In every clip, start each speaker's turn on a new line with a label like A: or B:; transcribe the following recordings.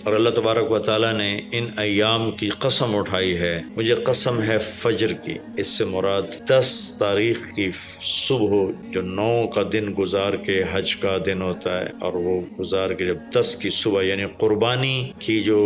A: اور اللہ تبارک و تعالیٰ نے ان ایام کی قسم اٹھائی ہے، مجھے قسم ہے فجر کی، اس سے مراد 10 تاریخ کی صبح جو 9 کا دن گزار کے حج کا دن ہوتا ہے، اور وہ گزار کے جب 10 کی صبح یعنی قربانی کی جو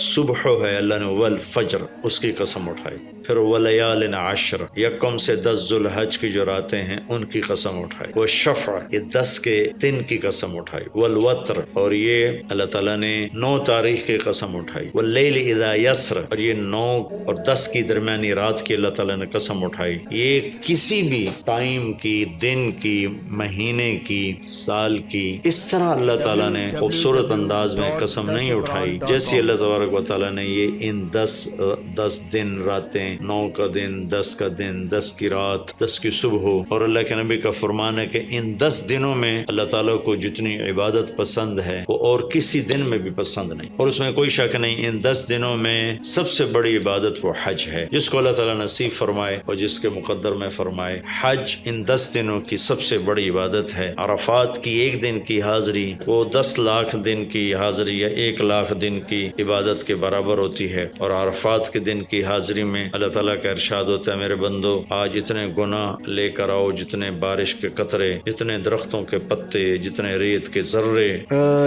A: صبح ہے، اللہ نے والفجر اس کی قسم اٹھائی۔ پھر ولیال عشر، یکم سے 10 ذوالحج کی جو راتیں ہیں ان کی قسم اٹھائی۔ والشفع، یہ 10 کے دن کی قسم اٹھائی۔ والوتر، اور یہ اللہ تعالیٰ نے 9 تاریخ کی قسم اٹھائی۔ واللیل اذا یسر، اور یہ 9 اور 10 کی درمیانی رات کی اللہ تعالیٰ نے قسم اٹھائی۔ یہ کسی بھی ٹائم کی، دن کی، مہینے کی، سال کی اس طرح اللہ تعالیٰ نے خوبصورت انداز میں قسم نہیں اٹھائی جیسی اللہ تبارک و تعالیٰ نے یہ ان 10 دن راتیں، 9 کا دن، 10 کا دن، 10 کی رات، 10 کی صبح۔ اور اللہ کے نبی کا فرمان ہے کہ ان 10 دنوں میں اللہ تعالیٰ کو جتنی عبادت پسند ہے وہ اور کسی دن میں بھی پسند نہیں، اور اس میں کوئی شک نہیں ان 10 دنوں میں سب سے بڑی عبادت وہ حج ہے، جس کو اللہ تعالیٰ نصیب فرمائے اور جس کے مقدر میں فرمائے۔ حج ان 10 دنوں کی سب سے بڑی عبادت ہے۔ عرفات کی ایک دن کی حاضری وہ 10 لاکھ دن کی حاضری یا 1 لاکھ دن کی عبادت کے برابر ہوتی ہے، اور عرفات کے دن کی حاضری میں اللہ تعالیٰ کا ارشاد ہوتا ہے، میرے بندو آج اتنے گناہ لے کر آؤ، جتنے بارش کے قطرے، جتنے درختوں کے پتے، جتنے ریت کے ذرے،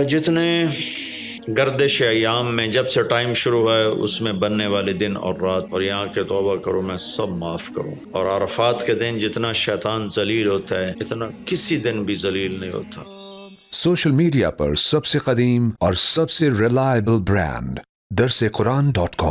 A: جتنے گردش ایام میں جب سے ٹائم شروع ہوا ہے اس میں بننے والے دن اور رات، اور یہاں کے توبہ کرو میں سب معاف کروں۔ اور عرفات کے دن جتنا شیطان ذلیل ہوتا ہے اتنا کسی دن بھی ذلیل نہیں ہوتا۔
B: سوشل میڈیا پر سب سے قدیم اور سب سے ریلائبل برانڈ درسقرآن.com